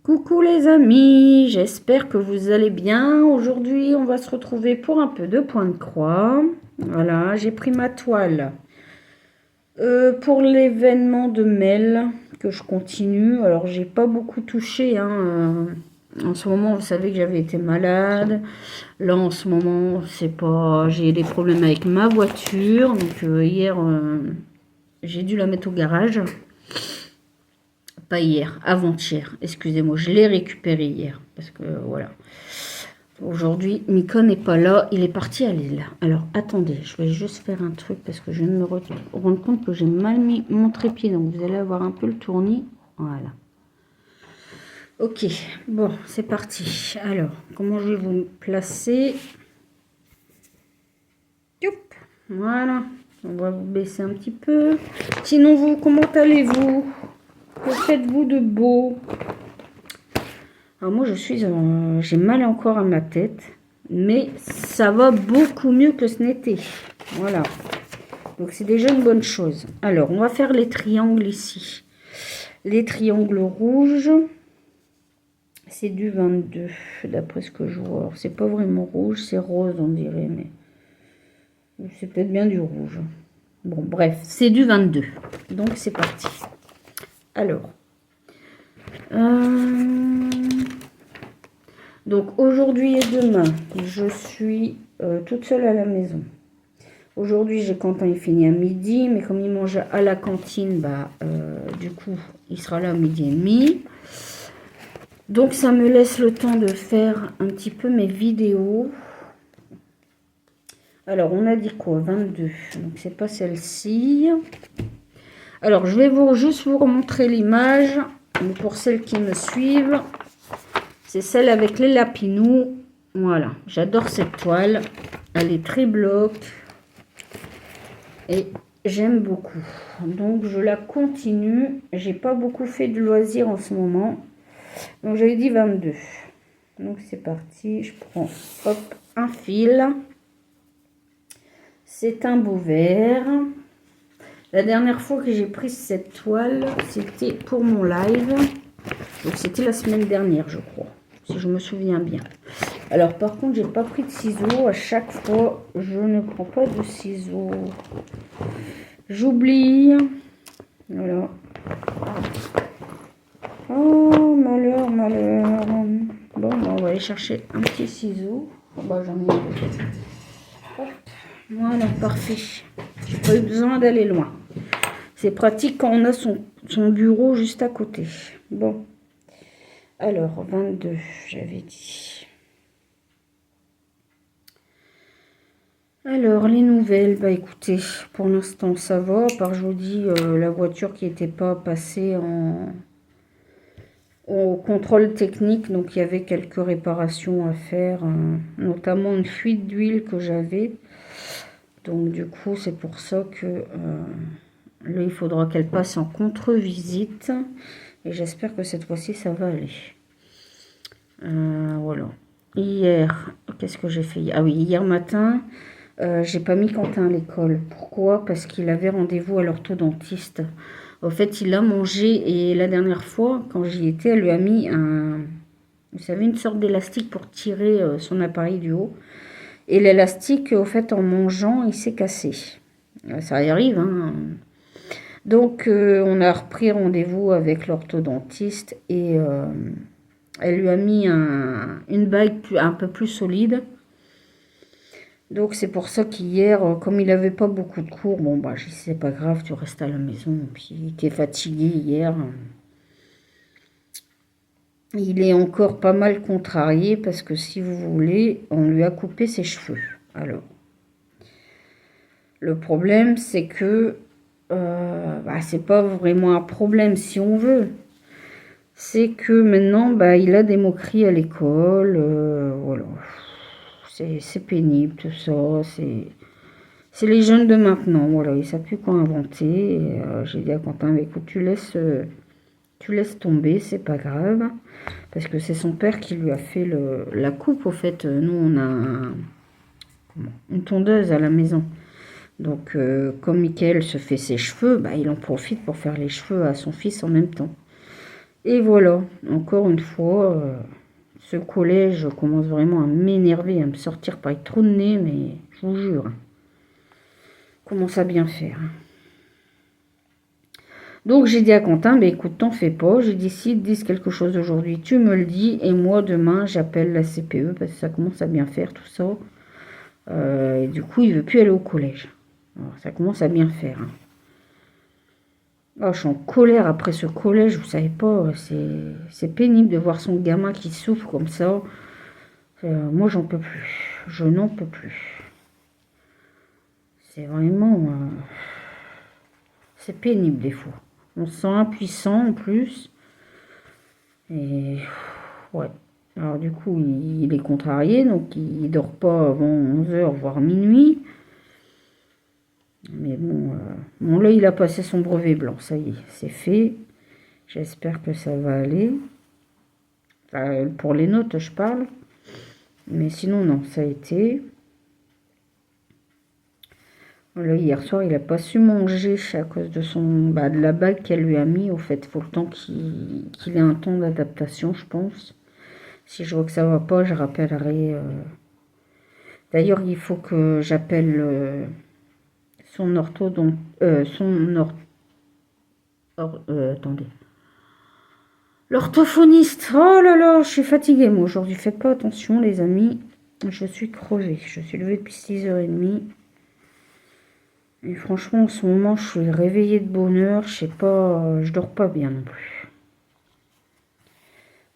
Coucou les amis, j'espère que vous allez bien. Aujourd'hui, on va se retrouver pour un peu de point de croix. Voilà, j'ai pris ma toile pour l'événement de Mel que je continue. Alors, j'ai pas beaucoup touché, hein. En ce moment, vous savez que j'avais été malade. Là, en ce moment, c'est pas, j'ai des problèmes avec ma voiture. Donc, hier, j'ai dû la mettre au garage. Pas hier, avant-hier, excusez-moi, je l'ai récupéré hier, parce que voilà. Aujourd'hui, Miko n'est pas là, il est parti à Lille. Alors, attendez, je vais juste faire un truc, parce que je viens de me rendre compte que j'ai mal mis mon trépied, donc vous allez avoir un peu le tournis. Voilà. Ok, bon, c'est parti. Alors, comment je vais vous placer? Youp, voilà, on va vous baisser un petit peu. Sinon, vous, comment allez-vous? Que faites-vous de beau? Alors moi, j'ai mal encore à ma tête, mais ça va beaucoup mieux que ce n'était. Voilà. Donc, c'est déjà une bonne chose. Alors, on va faire les triangles ici. Les triangles rouges, c'est du 22, d'après ce que je vois. Alors, c'est pas vraiment rouge, c'est rose, on dirait, mais c'est peut-être bien du rouge. Bon, bref, c'est du 22. Donc, c'est parti. Alors, donc aujourd'hui et demain, je suis toute seule à la maison. Aujourd'hui, j'ai Quentin, il finit à midi, mais comme il mange à la cantine, du coup, il sera là à midi et demi. Donc, ça me laisse le temps de faire un petit peu mes vidéos. Alors, on a dit quoi? 22. Donc, c'est pas celle-ci. Alors, je vais juste vous remontrer l'image. Mais pour celles qui me suivent, c'est celle avec les lapinous. Voilà, j'adore cette toile. Elle est très bloc. Et j'aime beaucoup. Donc, je la continue. J'ai pas beaucoup fait de loisirs en ce moment. Donc, j'avais dit 22. Donc, c'est parti. Je prends, hop, un fil. C'est un beau vert. La dernière fois que j'ai pris cette toile, c'était pour mon live. Donc, c'était la semaine dernière, je crois, si je me souviens bien. Alors, par contre, j'ai pas pris de ciseaux. À chaque fois, je ne prends pas de ciseaux. J'oublie. Voilà. Oh, malheur, malheur. Bon, on va aller chercher un petit ciseau. Oh, j'en ai un. Hop. Voilà, parfait. J'ai pas eu besoin d'aller loin. C'est pratique quand on a son bureau juste à côté. Bon. Alors, 22, j'avais dit. Alors, les nouvelles, écoutez, pour l'instant, ça va. Par je vous dis, la voiture qui n'était pas passée au contrôle technique. Donc, il y avait quelques réparations à faire, notamment une fuite d'huile que j'avais. Donc, du coup, c'est pour ça que là, il faudra qu'elle passe en contre-visite. Et j'espère que cette fois-ci, ça va aller. Voilà. Hier, qu'est-ce que j'ai fait? Ah oui, hier matin, j'ai pas mis Quentin à l'école. Pourquoi? Parce qu'il avait rendez-vous à l'orthodontiste. Au fait, il a mangé et la dernière fois, quand j'y étais, elle lui a mis vous savez, une sorte d'élastique pour tirer son appareil du haut. Et l'élastique, au fait, en mangeant, il s'est cassé. Ça y arrive, hein. Donc, on a repris rendez-vous avec l'orthodontiste et elle lui a mis une bague un peu plus solide. Donc, c'est pour ça qu'hier, comme il n'avait pas beaucoup de cours, bon, j'ai dit, c'est pas grave, tu restes à la maison. Puis, il était fatigué hier. Il est encore pas mal contrarié parce que, si vous voulez, on lui a coupé ses cheveux. Alors, le problème, c'est que c'est pas vraiment un problème si on veut. C'est que maintenant, il a des moqueries à l'école. Voilà. C'est pénible tout ça. C'est les jeunes de maintenant. Voilà, ils ne savent plus quoi inventer. J'ai dit à Quentin, écoute, tu laisses tomber, c'est pas grave. Parce que c'est son père qui lui a fait la coupe. Au fait, nous, on a une tondeuse à la maison. Donc, comme Mickaël se fait ses cheveux, il en profite pour faire les cheveux à son fils en même temps. Et voilà, encore une fois, ce collège commence vraiment à m'énerver, à me sortir par les trous de nez, mais je vous jure, commence à bien faire. Donc j'ai dit à Quentin, bah, écoute, t'en fais pas, j'ai dit s'ils te disent quelque chose aujourd'hui, tu me le dis, et moi demain j'appelle la CPE parce que ça commence à bien faire tout ça. Et du coup il veut plus aller au collège. Alors, ça commence à bien faire. Hein. Oh, je suis en colère après ce collège, vous savez pas, c'est pénible de voir son gamin qui souffre comme ça. Moi j'en peux plus, je n'en peux plus. C'est vraiment... c'est pénible des fois. On se sent impuissant en plus. Et ouais. Alors du coup, il est contrarié, donc il dort pas avant 11 h, voire minuit. Mais bon, là, il a passé son brevet blanc, ça y est, c'est fait. J'espère que ça va aller. Enfin, pour les notes, je parle. Mais sinon, non, ça a été. Là, hier soir, il n'a pas su manger à cause de de la bague qu'elle lui a mis. Au fait, il faut le temps qu'il ait un temps d'adaptation, je pense. Si je vois que ça va pas, je rappellerai. D'ailleurs, il faut que j'appelle son ortho, donc attendez. L'orthophoniste. Oh là là, je suis fatiguée moi aujourd'hui. Faites pas attention, les amis. Je suis crevée. Je suis levée depuis 6h30. Et franchement, en ce moment, je suis réveillée de bonne heure. Je sais pas, je dors pas bien non plus.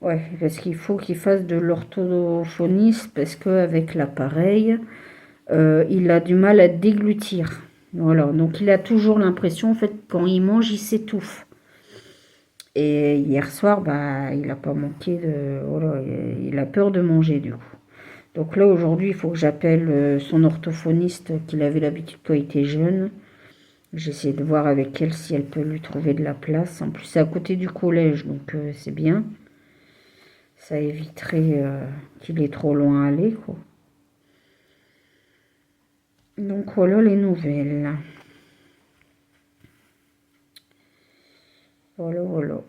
Ouais, parce qu'il faut qu'il fasse de l'orthophoniste parce qu'avec l'appareil, il a du mal à déglutir. Voilà, donc il a toujours l'impression, en fait, quand il mange, il s'étouffe. Et hier soir, bah, il n'a pas manqué de... Voilà, il a peur de manger du coup. Donc là, aujourd'hui, il faut que j'appelle son orthophoniste qu'il avait l'habitude quand il était jeune. J'essaie de voir avec elle si elle peut lui trouver de la place. En plus, c'est à côté du collège, donc c'est bien. Ça éviterait qu'il ait trop loin à aller, quoi. Donc voilà les nouvelles. Voilà, voilà.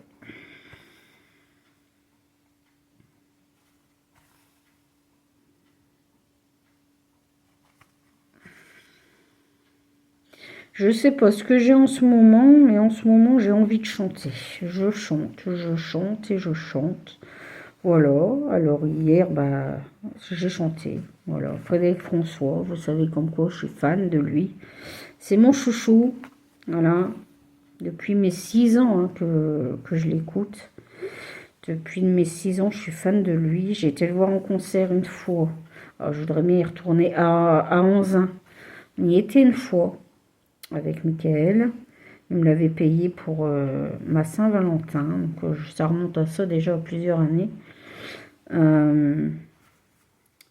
Je sais pas ce que j'ai en ce moment, mais en ce moment j'ai envie de chanter. Je chante et je chante. Voilà, alors hier, bah, j'ai chanté. Voilà, Frédéric François, vous savez comme quoi je suis fan de lui. C'est mon chouchou, voilà, depuis mes 6 ans hein, que je l'écoute. Depuis mes 6 ans, je suis fan de lui. J'ai été le voir en concert une fois. Alors, je voudrais bien y retourner à Anzin. On y était une fois avec Michael. Il me l'avait payé pour ma Saint-Valentin. Donc, ça remonte à ça déjà plusieurs années.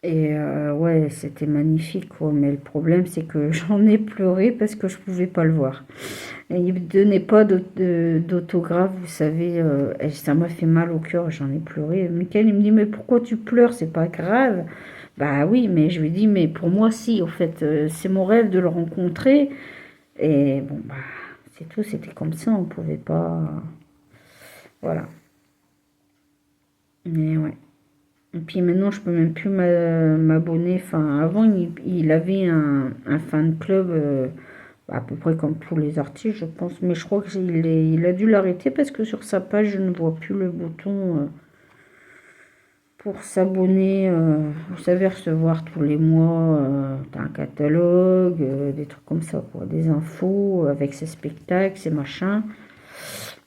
Ouais, c'était magnifique, quoi. Mais le problème, c'est que j'en ai pleuré parce que je pouvais pas le voir. Et il me donnait pas d'autographe, vous savez. Et ça m'a fait mal au cœur, j'en ai pleuré. Michael, il me dit, mais pourquoi tu pleures? C'est pas grave. Bah oui, mais je lui dis, mais pour moi, si, au fait, c'est mon rêve de le rencontrer. Et bon, bah, c'est tout, c'était comme ça, on pouvait pas. Voilà. Mais ouais. Et puis maintenant, je peux même plus m'abonner. Enfin, avant, il avait un fan club, à peu près comme tous les artistes, je pense. Mais je crois qu'il a dû l'arrêter parce que sur sa page, je ne vois plus le bouton pour s'abonner. Vous savez, recevoir tous les mois un catalogue, des trucs comme ça, quoi. Des infos avec ses spectacles, ses machins.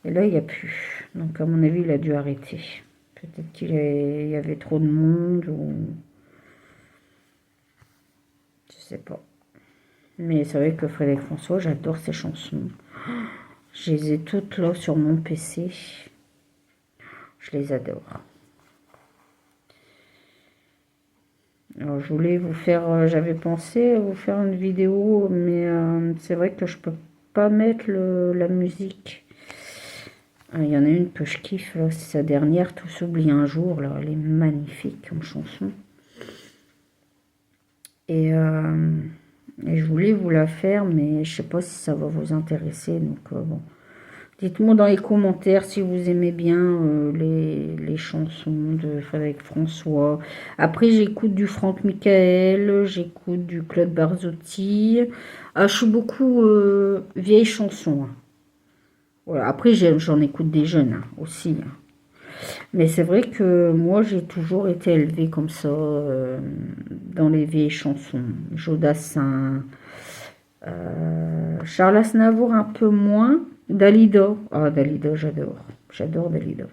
Et là, il n'y a plus. Donc, à mon avis, il a dû arrêter. Peut-être qu'il y avait trop de monde ou... Je sais pas. Mais c'est vrai que Frédéric François, j'adore ses chansons. Je les ai toutes là sur mon PC. Je les adore. Alors je voulais vous faire... j'avais pensé à vous faire une vidéo, mais c'est vrai que je peux pas mettre la musique. Il y en a une que je kiffe, là, c'est sa dernière, Tout s'oublie un jour, là, elle est magnifique comme chanson. Et je voulais vous la faire, mais je sais pas si ça va vous intéresser, donc bon. Dites-moi dans les commentaires si vous aimez bien les chansons de Frédéric François. Après, j'écoute du Franck Michael, j'écoute du Claude Barzotti. Ah, je suis beaucoup vieilles chansons, hein. Voilà. Après, j'en écoute des jeunes, hein, aussi, hein. Mais c'est vrai que moi, j'ai toujours été élevée comme ça, dans les vieilles chansons. Jodassin, Charles Aznavour un peu moins. Dalida. Ah, Dalida, j'adore. J'adore Dalida.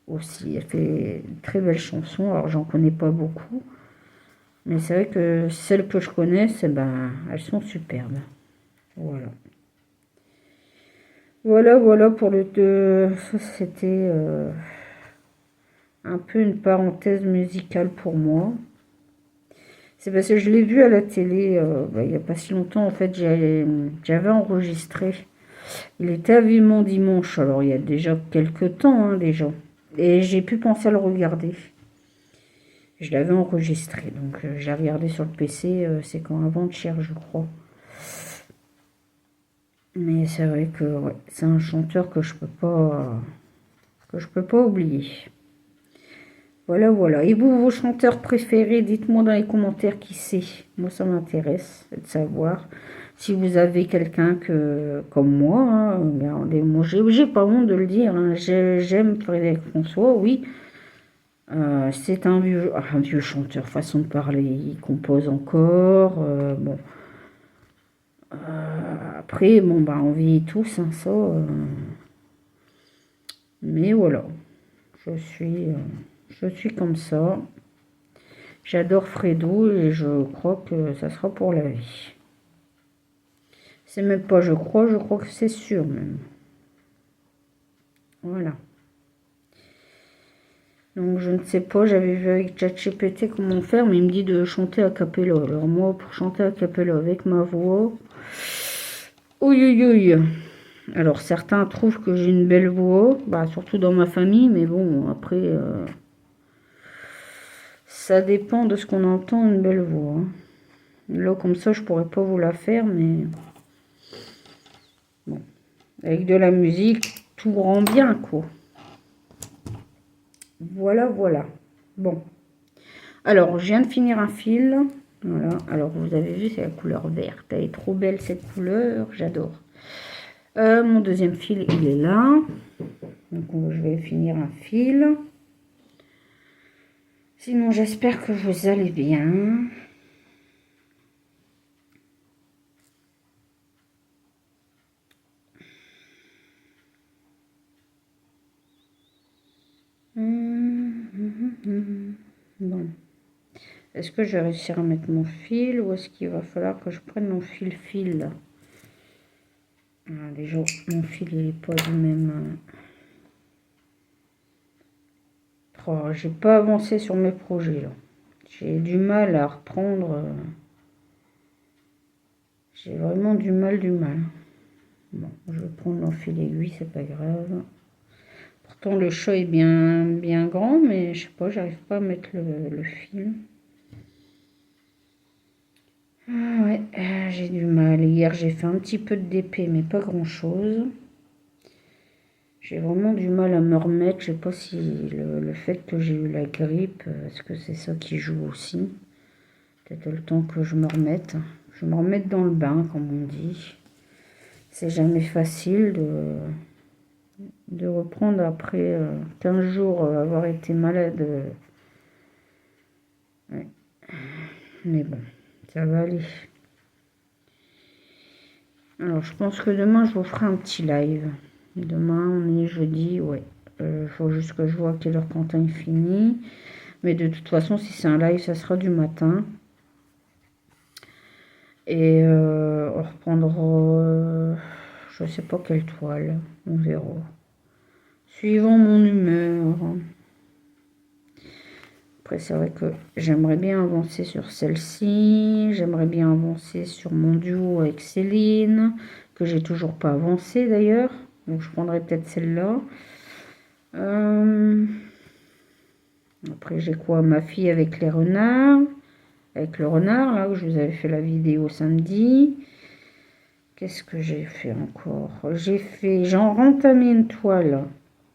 Aussi, elle fait une très belles chansons. Alors, j'en connais pas beaucoup. Mais c'est vrai que celles que je connais, ben, elles sont superbes. Voilà. Voilà pour le 2. Ça, c'était un peu une parenthèse musicale pour moi. C'est parce que je l'ai vu à la télé il n'y a pas si longtemps. En fait, j'avais enregistré. Il était à Vivement Dimanche. Alors, il y a déjà quelques temps, hein, déjà. Et j'ai pu penser à le regarder. Je l'avais enregistré. Donc, je l'ai regardé sur le PC. C'est quand avant-hier, je crois. Mais c'est vrai que ouais, c'est un chanteur que je peux pas oublier. Voilà. Et vous, vos chanteurs préférés, dites-moi dans les commentaires qui c'est. Moi, ça m'intéresse de savoir. Si vous avez quelqu'un comme moi, hein, regardez, moi, j'ai pas honte de le dire, hein, j'aime Frédéric François, oui. C'est un vieux chanteur, façon de parler. Il compose encore. Bon. Après, bon, bah, on vit tous, hein, ça. Mais voilà. Je suis, euh, je suis comme ça. J'adore Fredo et je crois que ça sera pour la vie. C'est même pas je crois que c'est sûr même. Voilà. Donc je ne sais pas, j'avais vu avec ChatGPT comment faire, mais il me dit de chanter a cappella. Alors moi, pour chanter a cappella avec ma voix, ouïe. Alors certains trouvent que j'ai une belle voix, bah, surtout dans ma famille, mais bon, après, ça dépend de ce qu'on entend une belle voix, hein. Là, comme ça, je pourrais pas vous la faire, mais bon, avec de la musique, tout rend bien, quoi. Voilà. Bon. Alors, je viens de finir un fil. Voilà. Alors, vous avez vu, c'est la couleur verte. Elle est trop belle, cette couleur. J'adore. Mon deuxième fil, il est là. Donc, je vais finir un fil. Sinon, j'espère que vous allez bien. Bon. Est-ce que je vais réussir à mettre mon fil ou est-ce qu'il va falloir que je prenne mon fil? Déjà, mon fil, il n'est pas du même. Oh, j'ai pas avancé sur mes projets, là. J'ai du mal à reprendre. J'ai vraiment du mal. Bon, je vais prendre mon fil aiguille, c'est pas grave. Pourtant, le chat est bien grand, mais je sais pas, j'arrive pas à mettre le fil. Ah ouais, j'ai du mal. Hier, j'ai fait un petit peu de DP, mais pas grand-chose. J'ai vraiment du mal à me remettre. Je sais pas si le fait que j'ai eu la grippe, est-ce que c'est ça qui joue aussi? Peut-être le temps que je me remette. Je me remette dans le bain, comme on dit. C'est jamais facile de reprendre après 15 jours avoir été malade. Ouais. Mais bon, ça va aller. Alors, je pense que demain, je vous ferai un petit live. Demain, on est jeudi, ouais. Il faut juste que je vois à quelle heure Quentin est fini. Mais de toute façon, si c'est un live, ça sera du matin. Et on reprendra, je sais pas quelle toile, on verra. Suivant mon humeur. Après, c'est vrai que j'aimerais bien avancer sur celle-ci. J'aimerais bien avancer sur mon duo avec Céline, que j'ai toujours pas avancé d'ailleurs. Donc je prendrai peut-être celle-là. Après, j'ai quoi? Ma fille avec les renards. Avec le renard, là où je vous avais fait la vidéo samedi. Qu'est-ce que j'ai fait encore? J'ai entamé une toile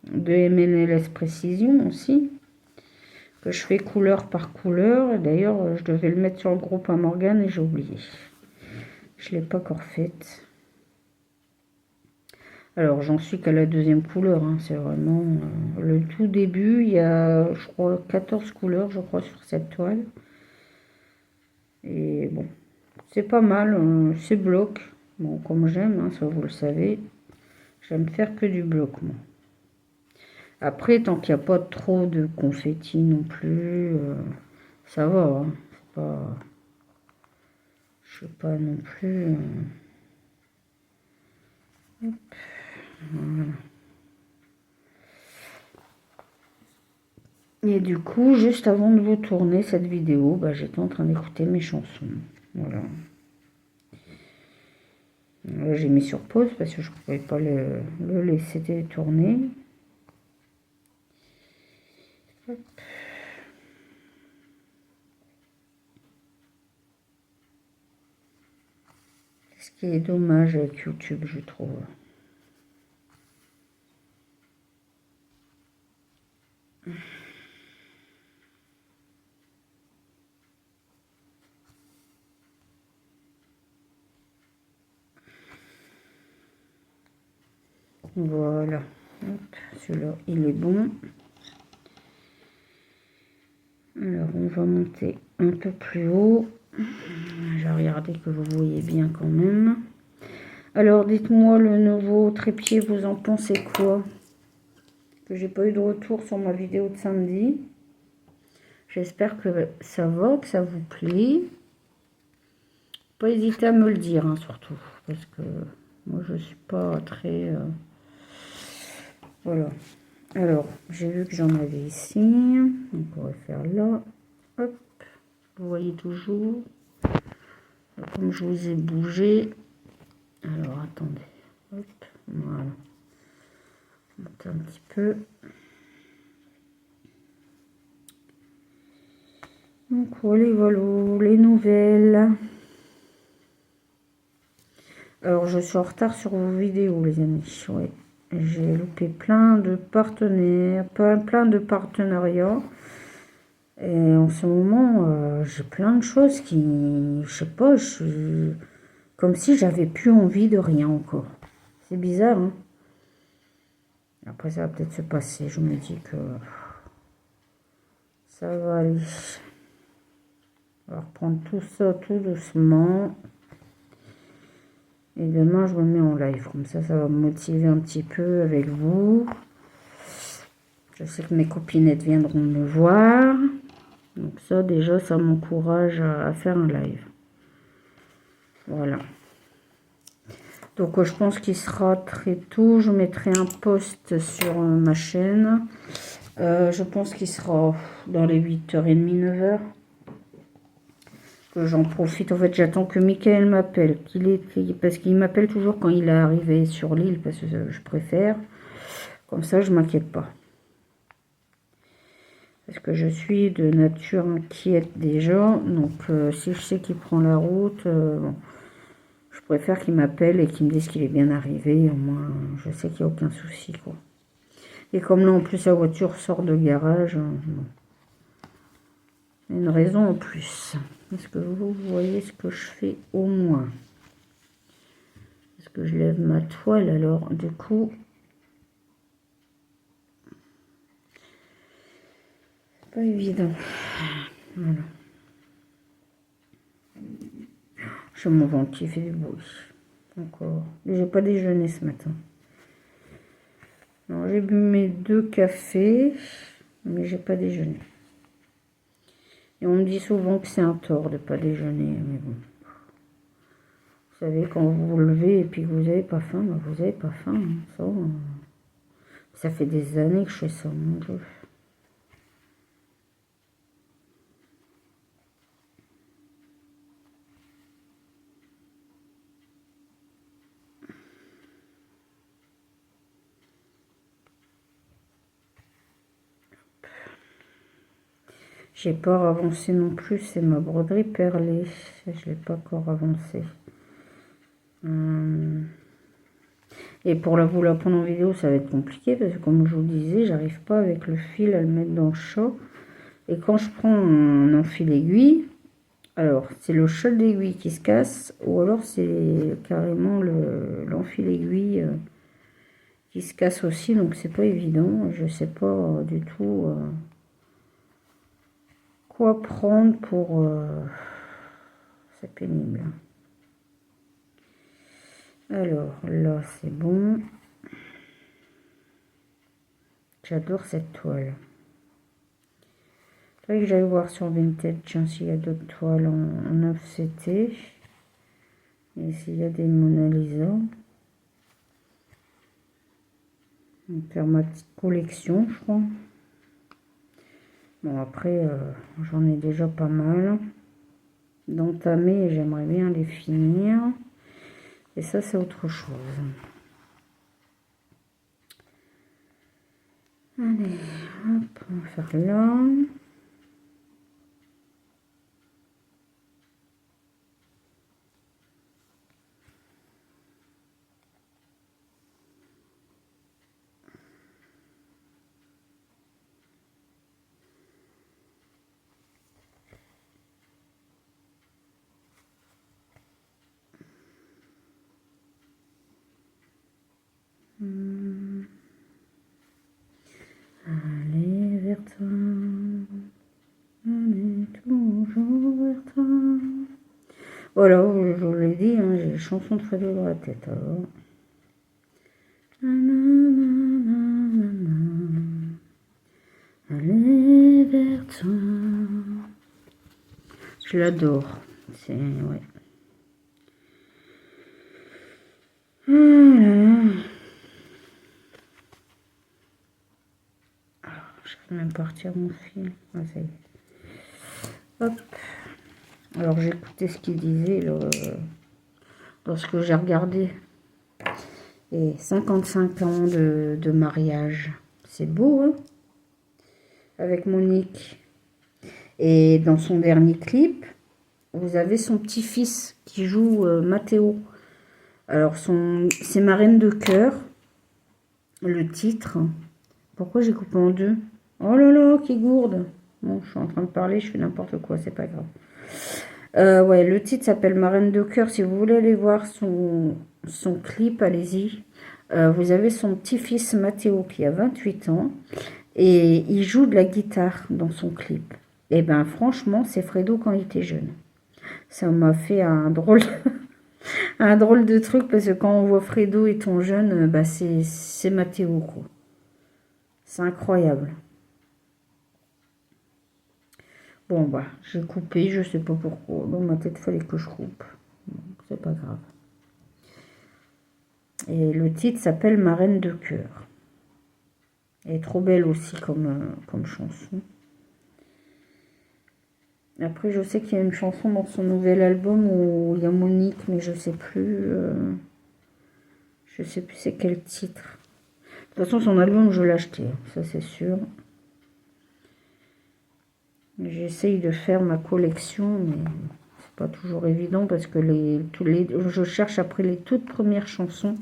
de MNLS Précision aussi, que je fais couleur par couleur. Et d'ailleurs, je devais le mettre sur le groupe à Morgane et j'ai oublié. Je ne l'ai pas encore faite. Alors, j'en suis qu'à la deuxième couleur. Hein. C'est vraiment le tout début. Il y a, je crois, 14 couleurs, je crois, sur cette toile. Et bon, c'est pas mal. C'est bloc. Bon, comme j'aime, hein, ça vous le savez. J'aime faire que du bloc, moi. Après, tant qu'il n'y a pas trop de confetti non plus, ça va. Hein. C'est pas... Je sais pas non plus... Hop, voilà. Et du coup, juste avant de vous tourner cette vidéo, bah, j'étais en train d'écouter mes chansons. Voilà. Là, j'ai mis sur pause parce que je ne pouvais pas le laisser tourner. Hop. Ce qui est dommage avec YouTube, je trouve. Voilà. Celui-là, il est bon. Alors, on va monter un peu plus haut. Je vais regarder que vous voyez bien quand même. Alors, dites-moi, le nouveau trépied, vous en pensez quoi? Que j'ai pas eu de retour sur ma vidéo de samedi. J'espère que ça va, que ça vous plaît. Pas hésiter à me le dire, hein, surtout. Parce que moi, je suis pas très... Voilà. Alors, j'ai vu que j'en avais ici. On pourrait faire là. Hop. Vous voyez toujours. Comme je vous ai bougé. Alors, attendez. Hop. Voilà. Monte un petit peu. Donc, voilà les nouvelles. Alors, je suis en retard sur vos vidéos, les amis. Ouais. J'ai loupé plein de partenaires, plein de partenariats. Et en ce moment, j'ai plein de choses qui, je sais pas, comme si j'avais plus envie de rien encore. C'est bizarre, hein. Après, ça va peut-être se passer. Je me dis que ça va aller. On va reprendre tout ça tout doucement. Et demain, je me mets en live. Comme ça va me motiver un petit peu avec vous. Je sais que mes copinettes viendront me voir. Donc ça, déjà, ça m'encourage à faire un live. Voilà. Donc, je pense qu'il sera très tôt. Je mettrai un post sur ma chaîne. Je pense qu'il sera dans les 8h30, 9h. Que j'en profite. En fait, j'attends que Michael m'appelle. Parce qu'il m'appelle toujours quand il est arrivé sur l'île. Parce que je préfère. Comme ça, je m'inquiète pas. Parce que je suis de nature inquiète déjà. Donc, si je sais qu'il prend la route, bon, je préfère qu'il m'appelle et qu'il me dise qu'il est bien arrivé. Au moins, je sais qu'il n'y a aucun souci, quoi. Et comme là, en plus, la voiture sort de garage, bon. Une raison en plus. Est-ce que vous voyez ce que je fais au moins? Est-ce que je lève ma toile alors? Du coup, c'est pas évident. Voilà. J'ai mon ventre qui fait du bruit. Encore. J'ai pas déjeuné ce matin. Non, j'ai bu mes 2 cafés, mais j'ai pas déjeuné. Et on me dit souvent que c'est un tort de pas déjeuner, mais bon. Vous savez, quand vous vous levez et puis que vous n'avez pas faim, ben vous n'avez pas faim. Hein. Ça fait des années que je fais ça, mon Dieu. J'ai pas avancé non plus, c'est ma broderie perlée. Je l'ai pas encore avancé. Et pour vous la prendre en vidéo, ça va être compliqué parce que comme je vous disais, j'arrive pas avec le fil à le mettre dans le chat. Et quand je prends un enfil aiguille, alors c'est le chat d'aiguille qui se casse ou alors c'est carrément l'enfil aiguille qui se casse aussi. Donc c'est pas évident. Je sais pas du tout quoi prendre pour... c'est pénible. Alors là c'est bon. J'adore cette toile. C'est vrai que j'allais voir sur Vinted, tiens, s'il y a d'autres toiles en 9CT. Et s'il y a des Mona Lisa. Je vais faire ma petite collection, je crois. Bon, après, j'en ai déjà pas mal d'entamés et j'aimerais bien les finir. Et ça, c'est autre chose. Allez, hop, on va faire là. Allez vers toi, allez toujours vers toi. Voilà, je vous l'ai dit, hein, j'ai les chansons de Fredo dans la tête. Alors. Allez vers toi. Je l'adore. C'est ouais. Je vais même partir mon fil. Ah, ça y est. Hop. Alors j'ai écouté ce qu'il disait là, lorsque j'ai regardé. Et 55 ans de mariage. C'est beau, hein? Avec Monique. Et dans son dernier clip, vous avez son petit-fils qui joue Mathéo. Alors c'est ma reine de cœur. Le titre. Pourquoi j'ai coupé en deux? Oh là là, qui gourde. Bon, je suis en train de parler, je fais n'importe quoi, c'est pas grave. Ouais, le titre s'appelle Ma reine de cœur. Si vous voulez aller voir son clip, allez-y. Vous avez son petit-fils Mathéo qui a 28 ans et il joue de la guitare dans son clip. Et ben franchement, c'est Fredo quand il était jeune. Ça m'a fait un drôle, un drôle de truc parce que quand on voit Fredo étant jeune, bah c'est Mathéo quoi. C'est incroyable. Bon bah j'ai coupé, je sais pas pourquoi. Dans ma tête, il fallait que je coupe. Bon, c'est pas grave. Et le titre s'appelle Ma reine de cœur. Elle est trop belle aussi comme chanson. Après, je sais qu'il y a une chanson dans son nouvel album où il y a Monique, mais je sais plus. Je sais plus c'est quel titre. De toute façon, son album, je l'ai acheté, ça c'est sûr. J'essaye de faire ma collection, mais c'est pas toujours évident parce que je cherche après les toutes premières chansons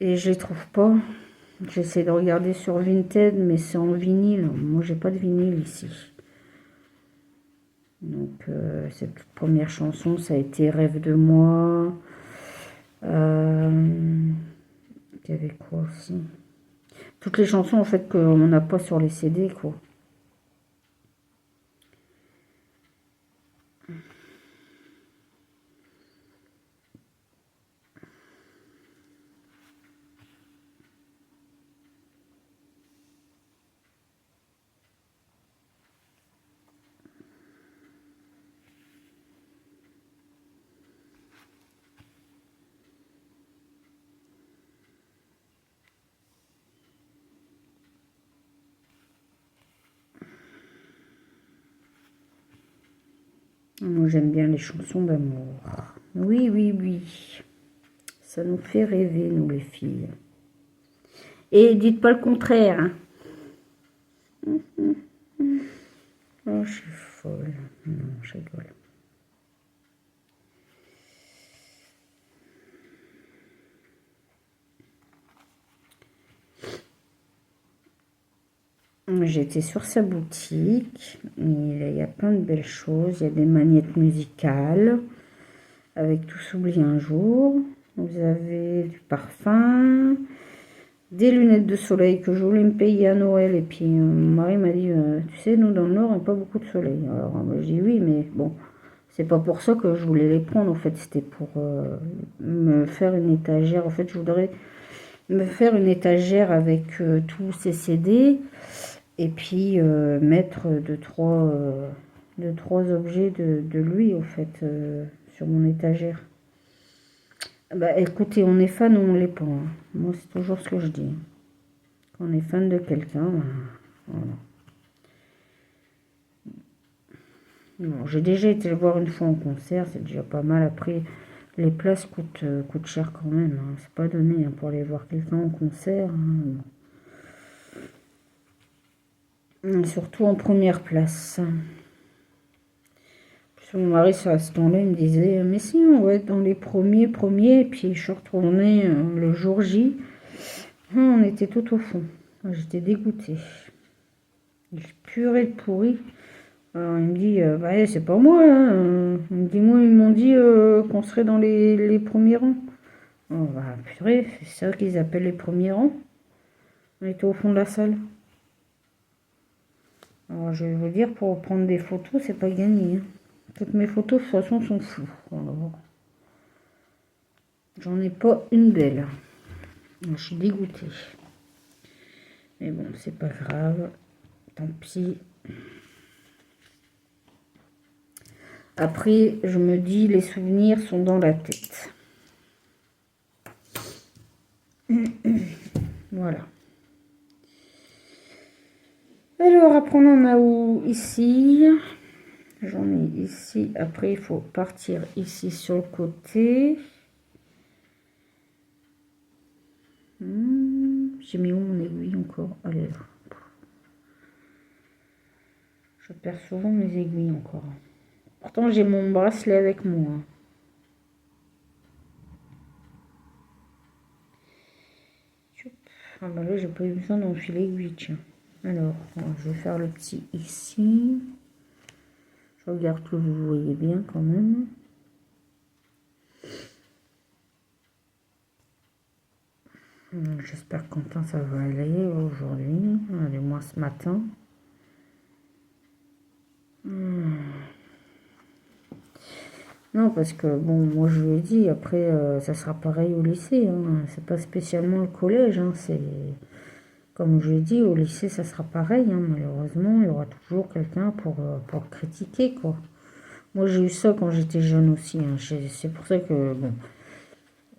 et je les trouve pas. J'essaie de regarder sur Vinted, mais c'est en vinyle. Moi, j'ai pas de vinyle ici. Donc, cette toute première chanson, ça a été Rêve de moi. Il y avait quoi aussi? Toutes les chansons, en fait, qu'on n'a pas sur les CD, quoi. Moi, j'aime bien les chansons d'amour. Oui, oui, oui. Ça nous fait rêver, nous, les filles. Et dites pas le contraire. Hein. Oh, je suis folle. Non, je rigole. J'étais sur sa boutique. Il y a plein de belles choses. Il y a des magnettes musicales. Avec Tout s'oublie un jour. Vous avez du parfum. Des lunettes de soleil que je voulais me payer à Noël. Et puis mon mari m'a dit, tu sais, nous dans le Nord, on n'a pas beaucoup de soleil. Alors je dis oui, mais bon, c'est pas pour ça que je voulais les prendre. En fait, c'était pour me faire une étagère. En fait, je voudrais me faire une étagère avec tous ces CD. Et puis mettre deux, trois objets de lui, en fait, sur mon étagère. Bah écoutez, on est fan ou on l'est pas, hein. Moi, c'est toujours ce que je dis. Quand on est fan de quelqu'un, bah, voilà. Bon, j'ai déjà été le voir une fois en concert, c'est déjà pas mal. Après, les places coûtent cher quand même, hein. C'est pas donné hein, pour aller voir quelqu'un en concert, hein. Surtout en première place. Mon mari, sur ce temps-là, il me disait, mais si, on va être dans les premiers. Et puis, je suis retournée le jour J. On était tout au fond. J'étais dégoûtée. J'ai puré le pourri. Alors, il me dit, bah, c'est pas moi. Hein. Il me dit, moi, ils m'ont dit qu'on serait dans les premiers rangs. Oh, bah, purée, c'est ça qu'ils appellent les premiers rangs. On était au fond de la salle. Alors, je vais vous dire, pour prendre des photos, c'est pas gagné. Hein. Toutes mes photos, de toute façon, sont floues. J'en ai pas une belle. Je suis dégoûtée. Mais bon, c'est pas grave. Tant pis. Après, je me dis, les souvenirs sont dans la tête. Voilà. Alors, après, on en a où? Ici. J'en ai ici. Après, il faut partir ici sur le côté. J'ai mis où mon aiguille encore? Allez là. Je perds souvent mes aiguilles encore. Pourtant, j'ai mon bracelet avec moi. Ah bah là, j'ai pas eu besoin d'enfiler l'aiguille, tiens. Alors, je vais faire le petit ici. Je regarde que vous voyez bien quand même. J'espère que Quentin ça va aller aujourd'hui. Allez, moi ce matin. Non, parce que bon, moi je lui ai dit, après ça sera pareil au lycée. Hein. C'est pas spécialement le collège. Hein. C'est comme je l'ai dit, au lycée ça sera pareil. Hein. Malheureusement, il y aura toujours quelqu'un pour critiquer quoi. Moi j'ai eu ça quand j'étais jeune aussi. Hein. C'est pour ça que bon,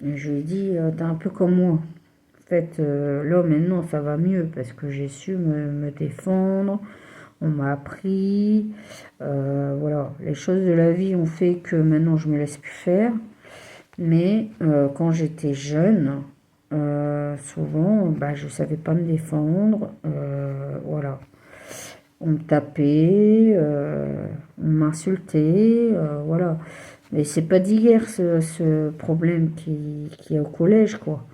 je lui ai dit, t'es un peu comme moi. En fait, là maintenant ça va mieux parce que j'ai su me défendre. On m'a appris, voilà, les choses de la vie ont fait que maintenant je me laisse plus faire. Mais quand j'étais jeune, souvent, bah, je savais pas me défendre, voilà. On me tapait, on m'insultait, voilà. Mais c'est pas d'hier ce problème qui est au collège, quoi.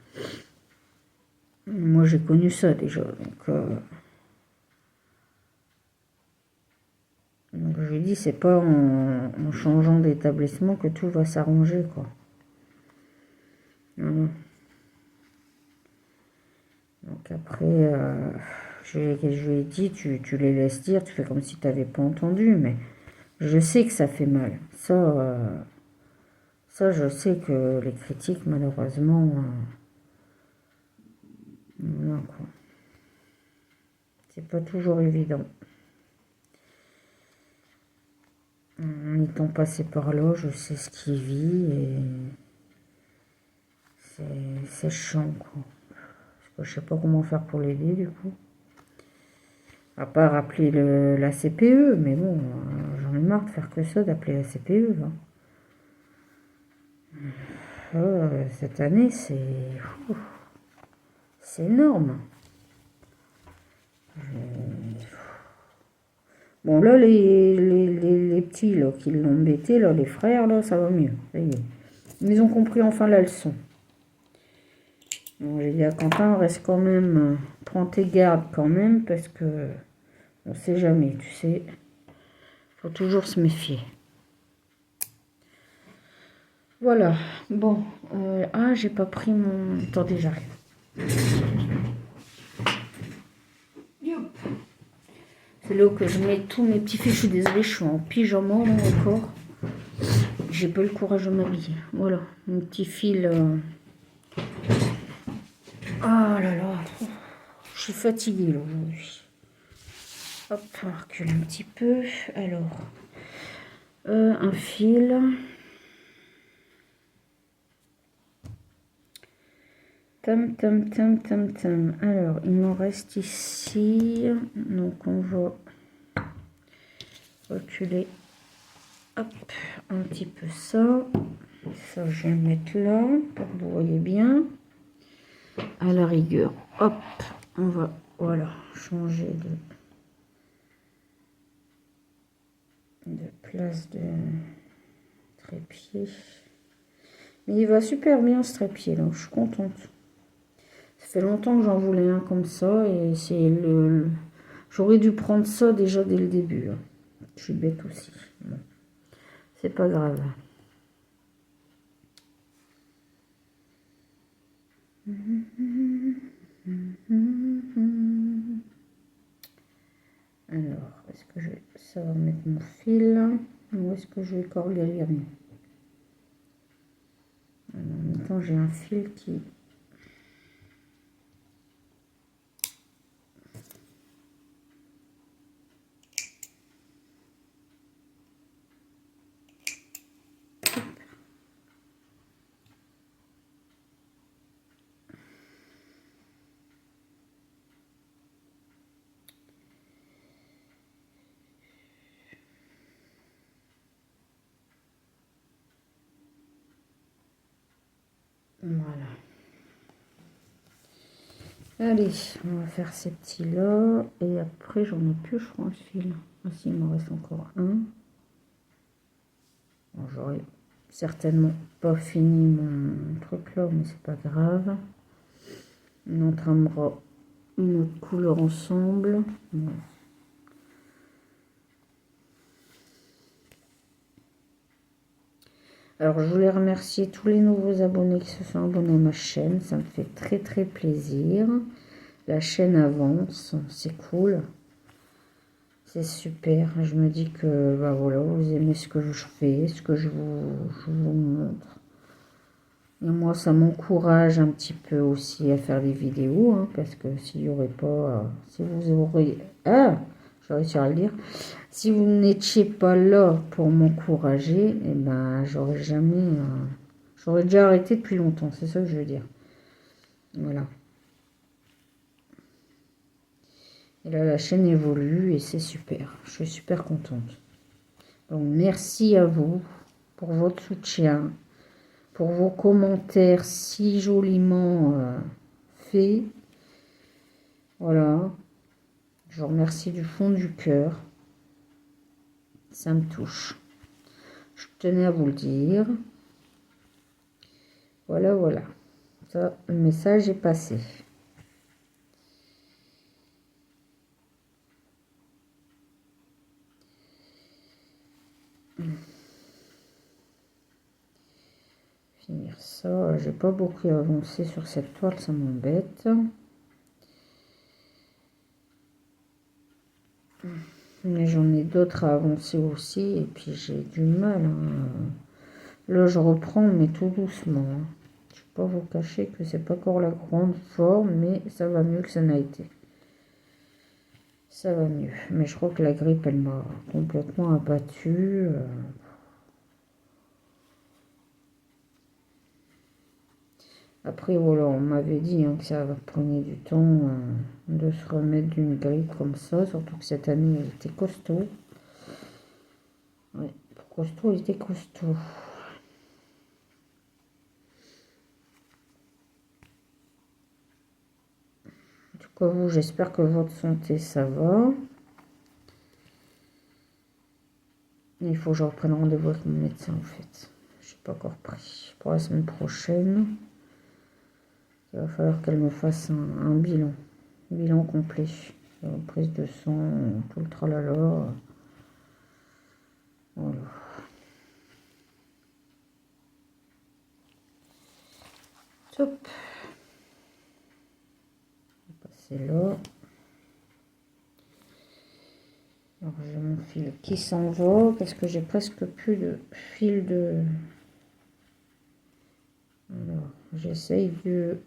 Moi j'ai connu ça déjà, donc je lui dis, c'est pas en changeant d'établissement que tout va s'arranger, quoi. Voilà. Donc après, je lui ai dit, tu les laisses dire, tu fais comme si tu n'avais pas entendu, mais je sais que ça fait mal. Ça je sais que les critiques, malheureusement, voilà, quoi. C'est pas toujours évident. En étant passé par là, je sais ce qu'il vit et c'est chiant, quoi. Parce que je sais pas comment faire pour l'aider, du coup. À part appeler la CPE, mais bon, j'en ai marre de faire que ça, d'appeler la CPE. Hein. Cette année, c'est énorme. Bon, là, les petits là, qui l'ont embêté, là, les frères, là, ça va mieux. Ça y est. Ils ont compris enfin la leçon. Bon, j'ai dit à Quentin, reste quand même, prends tes gardes quand même, parce que On sait jamais, tu sais. Faut toujours se méfier. Voilà. Bon. Ah, j'ai pas pris mon... Attendez, j'arrive. C'est là que je mets tous mes petits fils. Je suis désolée, je suis en pyjama là encore. J'ai pas le courage de m'habiller. Voilà, mon petit fil. Ah là là. Je suis fatiguée là aujourd'hui. Hop, on recule un petit peu. Alors, un fil. Tam, tam, tam, tam, tam. Alors, il m'en reste ici. Donc, on va reculer. Hop, un petit peu ça. Ça, je vais le mettre là pour que vous voyez bien. À la rigueur, hop, on va, voilà, changer de place de trépied. Mais il va super bien ce trépied là, je suis contente. Ça fait longtemps que j'en voulais un comme ça et c'est le... J'aurais dû prendre ça déjà dès le début. Hein. Je suis bête aussi. Bon. C'est pas grave. Alors, est-ce que je... ça va mettre mon fil ou est-ce que je vais corler les rien. En même temps, j'ai un fil qui... Voilà. Allez, on va faire ces petits-là. Et après, j'en ai plus, je crois, un fil. Ah si, il m'en reste encore un. Bon, j'aurais certainement pas fini mon truc là, mais c'est pas grave. On entramera une autre couleur ensemble. Bon. Alors, je voulais remercier tous les nouveaux abonnés qui se sont abonnés à ma chaîne. Ça me fait très très plaisir. La chaîne avance, c'est cool. C'est super. Je me dis que bah voilà, vous aimez ce que je fais, ce que je vous montre. Et moi, ça m'encourage un petit peu aussi à faire des vidéos, hein, parce que s'il n'y aurait pas... si vous aurez... Ah, j'ai réussi à le dire. Si vous n'étiez pas là pour m'encourager, eh ben, j'aurais jamais... j'aurais déjà arrêté depuis longtemps, c'est ça que je veux dire. Voilà. Et là, la chaîne évolue et c'est super. Je suis super contente. Donc, merci à vous pour votre soutien, pour vos commentaires si joliment faits. Voilà. Je vous remercie du fond du cœur. Ça me touche. Je tenais à vous le dire. Voilà, voilà. Ça, le message est passé. Finir ça. J'ai pas beaucoup avancé sur cette toile, ça m'embête. Mais j'en ai d'autres à avancer aussi. Et puis j'ai du mal. Hein. Là, je reprends, mais tout doucement. Hein. Je ne vais pas vous cacher que c'est pas encore la grande forme, mais ça va mieux que ça n'a été. Ça va mieux. Mais je crois que la grippe, elle m'a complètement abattue. Après, voilà, on m'avait dit hein, que ça prenait du temps de se remettre d'une grippe comme ça. Surtout que cette année, elle était costaud. Ouais, pour costaud, elle était costaud. En tout cas, vous, j'espère que votre santé, ça va. Il faut que je reprenne rendez-vous avec mon médecin, en fait. Je n'ai pas encore pris. Pour la semaine prochaine, il va falloir qu'elle me fasse un bilan. Bilan complet. prise de sang, tout le tralala. Voilà. Hop. On va passer là. Alors j'ai mon fil qui s'en va parce que j'ai presque plus de fil de... Alors j'essaye de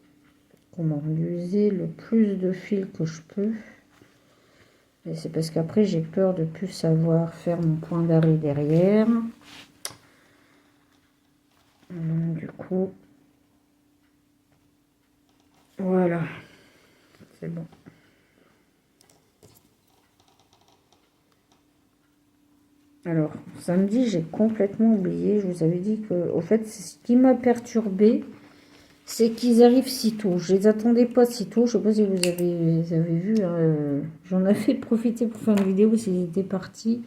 d'user le plus de fil que je peux. Et c'est parce qu'après j'ai peur de plus savoir faire mon point d'arrêt derrière. Donc, du coup, voilà, c'est bon. Alors, samedi, j'ai complètement oublié. Je vous avais dit que, au fait, ce qui m'a perturbé, c'est qu'ils arrivent si tôt. Je les attendais pas si tôt. Je sais pas si vous avez vu. Hein, j'en avais profité pour faire une vidéo s'il était parti.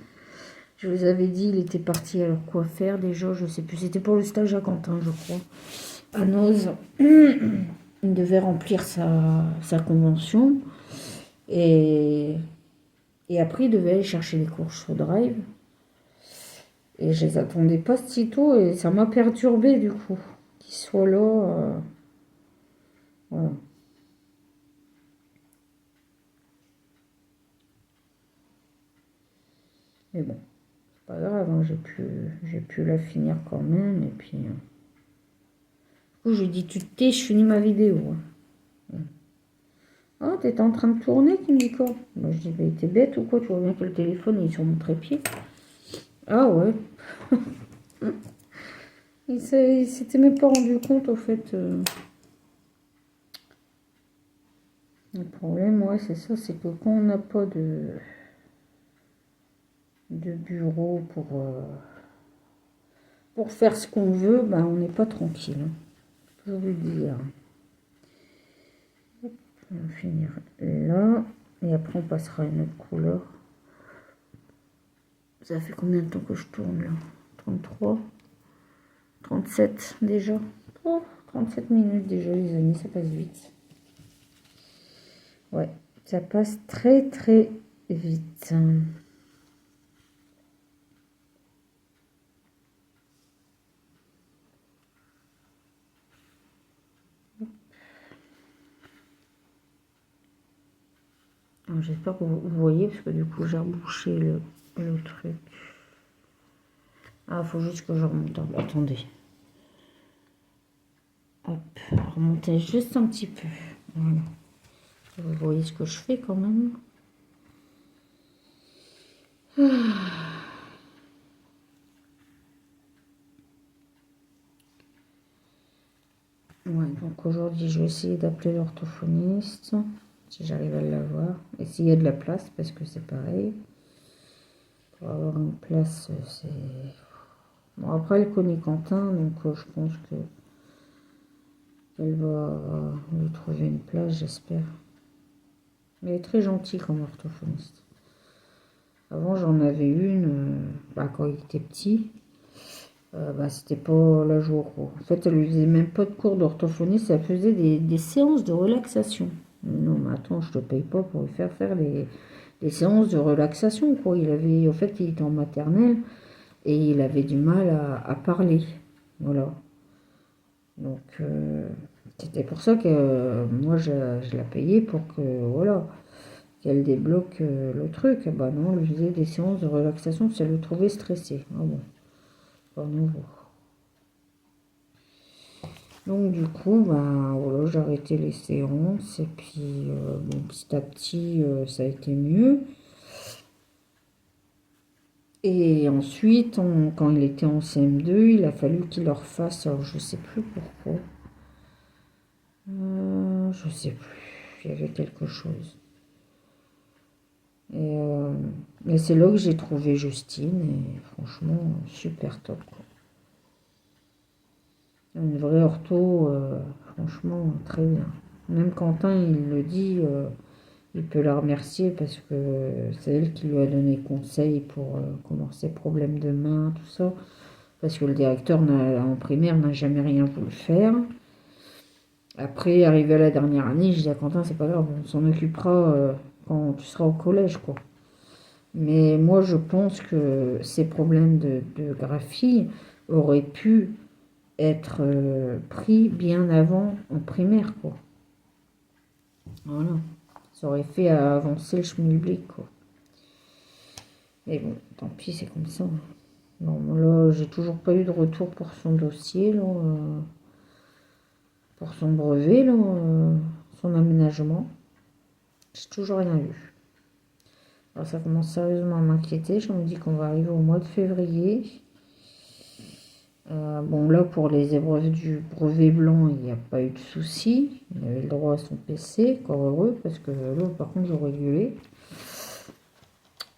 Je vous avais dit, il était parti. Alors, quoi faire déjà? Je sais plus. C'était pour le stage à Quentin, je crois. À Noz. Il devait remplir sa convention. Et après, il devait aller chercher les courses sur Drive. Et je les attendais pas si tôt et ça m'a perturbé du coup. Qu'ils soient là. Voilà. Mais bon, c'est pas grave, hein, j'ai pu la finir quand même. Et puis, du coup, j'ai dit, tu te tais, je finis ma vidéo. Ah, t'étais en train de tourner, qui me dit quoi? Moi, je dis, bah, t'es bête ou quoi? Tu vois bien que le téléphone est sur mon trépied. Ah ouais. Il s'était même pas rendu compte, au fait. Le problème, ouais, c'est ça, c'est que quand on n'a pas de bureau pour faire ce qu'on veut, ben, on n'est pas tranquille. Hein. Je veux dire. On va finir là. Et après, on passera à une autre couleur. Ça fait combien de temps que je tourne là? 33 37 déjà. Oh, 37 minutes déjà, les amis, ça passe vite. Ouais, ça passe très très vite. J'espère que vous voyez, parce que du coup, j'ai rebouché le truc. Ah, faut juste que je remonte. Attendez. Hop, remonter juste un petit peu. Voilà. Vous voyez ce que je fais quand même. Ouais, donc aujourd'hui, je vais essayer d'appeler l'orthophoniste, si j'arrive à l'avoir. Et s'il y a de la place, parce que c'est pareil. Pour avoir une place, c'est... Bon, après, elle connaît Quentin, donc je pense que elle va lui trouver une place, j'espère. Mais elle est très gentille comme orthophoniste. Avant, j'en avais une, quand il était petit. C'était pas la jour. En fait, elle lui faisait même pas de cours d'orthophonie, ça faisait des séances de relaxation. Non, mais attends, je te paye pas pour lui faire des séances de relaxation, quoi. En fait, il était en maternelle et il avait du mal à parler. Voilà. Donc, c'était pour ça que moi, je la payais pour que, voilà, qu'elle débloque le truc. Bah non, elle lui faisait des séances de relaxation parce qu'elle le trouvait stressé. Ah bon, pas nouveau. Donc du coup, voilà, j'ai arrêté les séances et puis petit à petit, ça a été mieux. Et ensuite, quand il était en CM2, il a fallu qu'il leur fasse, alors je sais plus pourquoi. Je sais plus, il y avait quelque chose. Et c'est là que j'ai trouvé Justine et franchement, super top, quoi. Une vraie ortho, franchement, très bien. Même Quentin, il le dit, il peut la remercier parce que c'est elle qui lui a donné conseil pour comment ses problèmes de main, tout ça. Parce que le directeur en primaire n'a jamais rien voulu faire. Après, arrivé à la dernière année, je dis à Quentin, c'est pas grave, on s'en occupera quand tu seras au collège, quoi. Mais moi, je pense que ces problèmes de graphie auraient pu être pris bien avant en primaire, quoi. Voilà. Ça aurait fait avancer le schmilblick, quoi. Mais bon, tant pis, c'est comme ça. Bon, là, j'ai toujours pas eu de retour pour son dossier, là, pour son brevet, là, son aménagement. J'ai toujours rien eu. Alors ça commence sérieusement à m'inquiéter. Je me dis qu'on va arriver au mois de février. Bon, là, pour les épreuves du brevet blanc, il n'y a pas eu de souci. Il avait le droit à son PC, encore heureux, parce que là, par contre, j'aurais gueulé.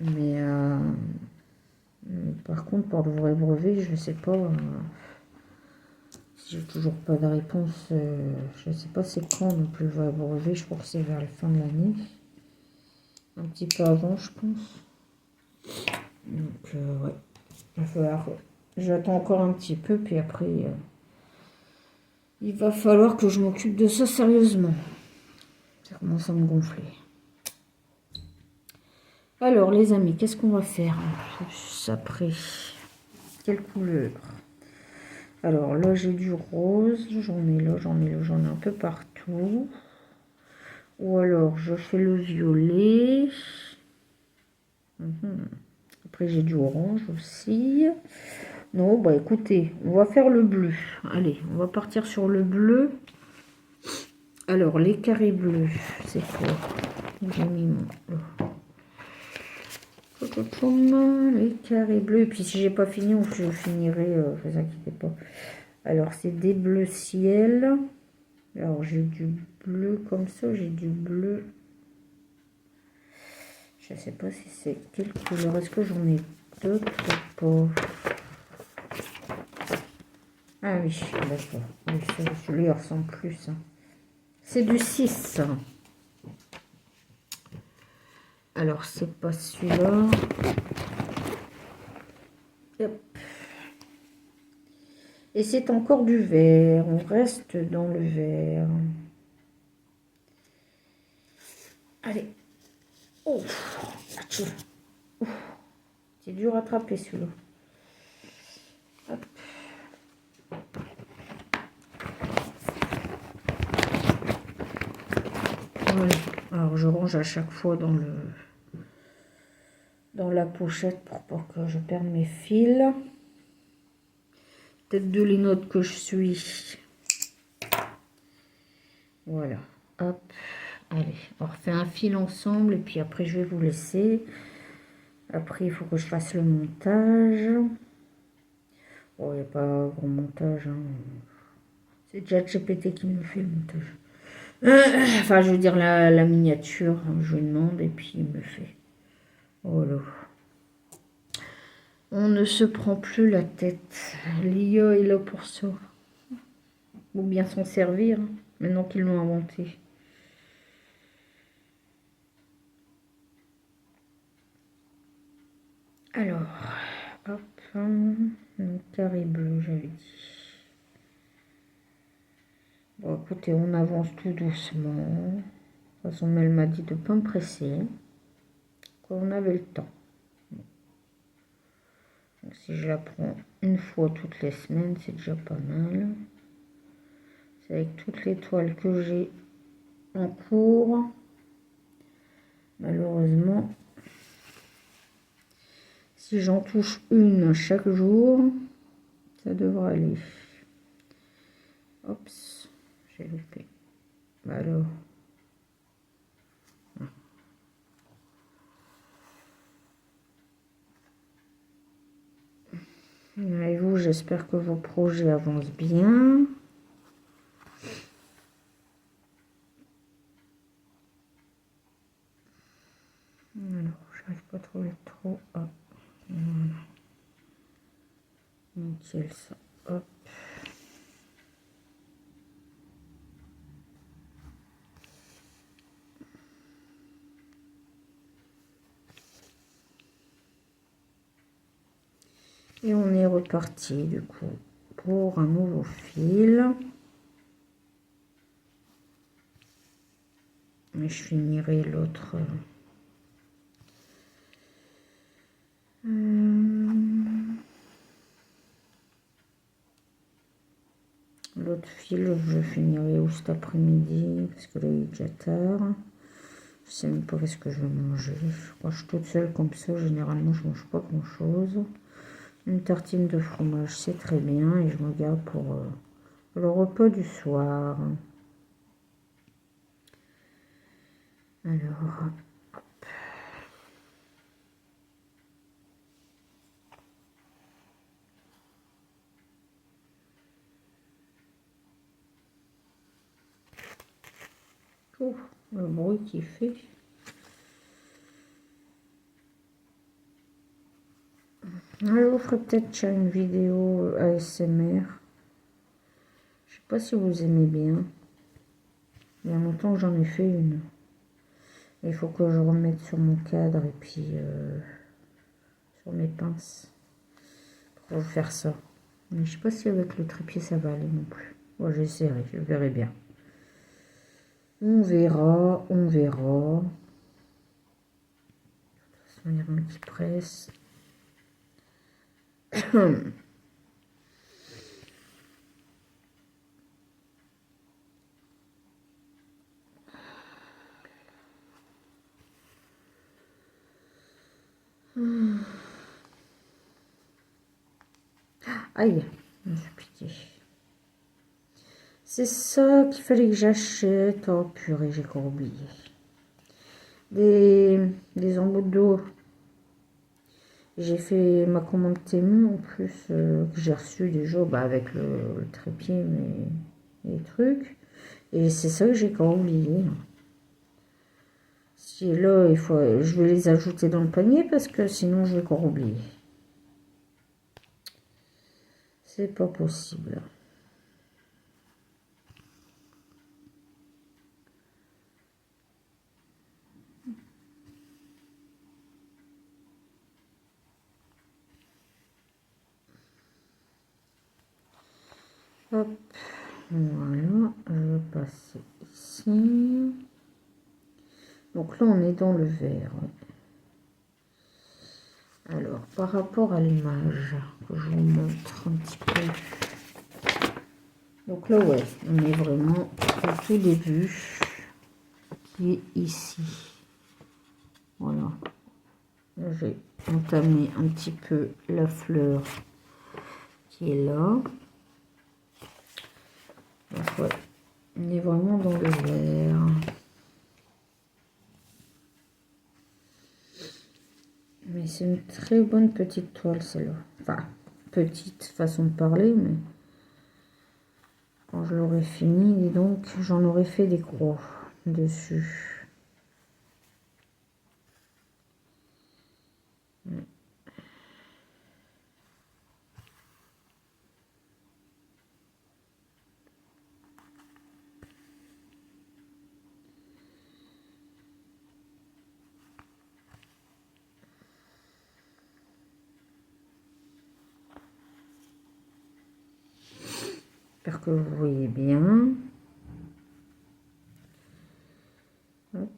Mais par contre, pour le vrai brevet, je ne sais pas. Si j'ai toujours pas de réponse, je ne sais pas c'est quand non plus le vrai brevet. Je crois que c'est vers la fin de l'année. Un petit peu avant, je pense. Donc, ouais. Il va falloir. J'attends encore un petit peu, puis après, il va falloir que je m'occupe de ça sérieusement. Ça commence à me gonfler. Alors, les amis, qu'est-ce qu'on va faire en plus après? Quelle couleur? Alors, là, j'ai du rose. J'en ai là, j'en ai là, j'en ai un peu partout. Ou alors, je fais le violet. Après, j'ai du orange aussi. Non, bah écoutez, on va faire le bleu. Allez, on va partir sur le bleu. Alors, les carrés bleus, c'est quoi? J'ai mis mon... les carrés bleus. Et puis, si j'ai pas fini, je finirai, ne vous inquiétez pas. Alors, c'est des bleus ciel. Alors, j'ai du bleu comme ça, j'ai du bleu. Je sais pas si c'est quelle couleur. Est-ce que j'en ai d'autres ou pas? Ah oui, d'accord. Oui, celui-là ressemble plus. Hein. C'est du 6. Alors, c'est pas celui-là. Hop. Et c'est encore du vert. On reste dans le vert. Allez. Oh, c'est dur à attraper celui-là. Hop. Voilà. Alors, je range à chaque fois dans la pochette pour pas que je perde mes fils. Tête de les notes que je suis. Voilà. Hop. Allez, on refait un fil ensemble et puis après je vais vous laisser. Après, il faut que je fasse le montage. Bon, il n'y a pas grand montage. Hein. C'est déjà GPT qui me fait le montage. Enfin, je veux dire la miniature. Je lui demande et puis il me le fait. Voilà. On ne se prend plus la tête. L'IA est là pour ça. Ou bien s'en servir, hein, maintenant qu'ils l'ont inventé. Alors, hop, donc carré bleu, j'avais dit. Bon, écoutez, on avance tout doucement. De toute façon, elle m'a dit de ne pas me presser. On avait le temps. Donc, si je la prends une fois toutes les semaines, c'est déjà pas mal. C'est avec toutes les toiles que j'ai en cours. Malheureusement, si j'en touche une chaque jour, ça devrait aller. Oups, j'ai loupé. Bah alors. Et vous, j'espère que vos projets avancent bien. Alors, j'arrive pas à trouver trop. Hop. Voilà. Nickel ça. Hop. Et on est reparti du coup pour un nouveau fil. Et je finirai l'autre l'autre fil, je finirai où cet après-midi, parce que là il est déjà tard. Je sais même pas ce que je vais manger. Quand je suis toute seule comme ça, généralement je mange pas grand chose. Une tartine de fromage, c'est très bien, et je me garde pour le repas du soir. Alors, oh, le bruit qu'il fait. Alors, je ferai peut-être une vidéo ASMR. Je sais pas si vous aimez bien. Il y a longtemps que j'en ai fait une. Il faut que je remette sur mon cadre et puis sur mes pinces pour faire ça. Mais je sais pas si avec le trépied ça va aller non plus. Bon, j'essaierai, je verrai bien. On verra, on verra. De toute façon, il y a rien qui presse. Aïe, je me suis piqué. C'est ça qu'il fallait que j'achète. Oh purée, j'ai encore oublié. Des embouts d'eau. J'ai fait ma commande Temu en plus, que j'ai reçu déjà avec le trépied, mais les trucs. Et c'est ça que j'ai encore oublié. Si là, je vais les ajouter dans le panier parce que sinon je vais encore oublier. C'est pas possible. Hop, voilà, je vais passer ici. Donc là, on est dans le vert. Alors, par rapport à l'image, que je vous montre un petit peu. Donc là, ouais, on est vraiment au tout début, qui est ici. Voilà. J'ai entamé un petit peu la fleur qui est là. Donc ouais, on est vraiment dans le vert. Mais c'est une très bonne petite toile celle-là. Enfin, petite façon de parler, mais quand je l'aurai fini, donc j'en aurai fait des croix dessus. J'espère que vous voyez bien. Hop.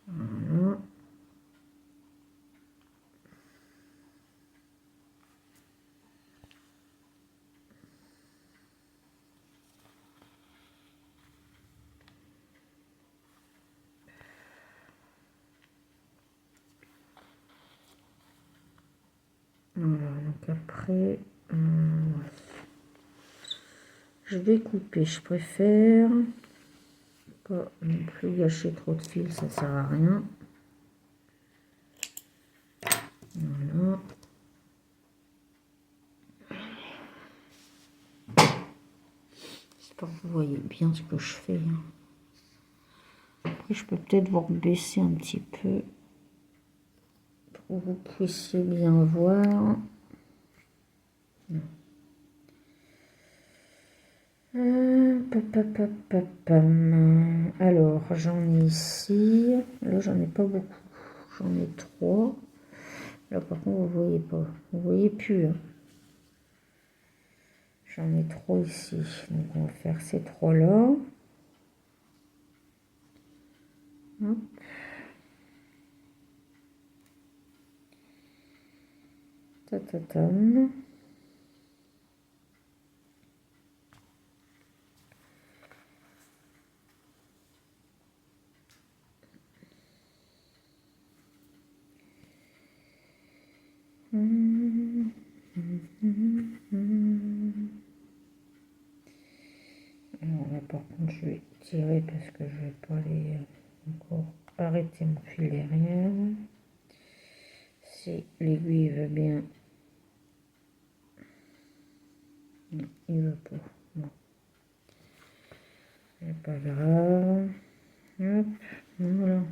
Voilà. Voilà, donc après, je vais couper. Je préfère pas non plus gâcher trop de fil, ça sert à rien. Voilà. J'espère que vous voyez bien ce que je fais. Après, je peux peut-être vous baisser un petit peu pour que vous puissiez bien voir. Alors, j'en ai ici. Là, j'en ai pas beaucoup. J'en ai 3. Là, par contre, vous voyez pas. Vous voyez plus. Hein. J'en ai 3 ici. Donc, on va faire ces 3-là. Tatatam. Alors là par contre je vais tirer parce que je vais pas aller encore arrêter mon fil derrière. Si l'aiguille veut bien. Non, il veut pas. Non. C'est pas grave. Hop, voilà.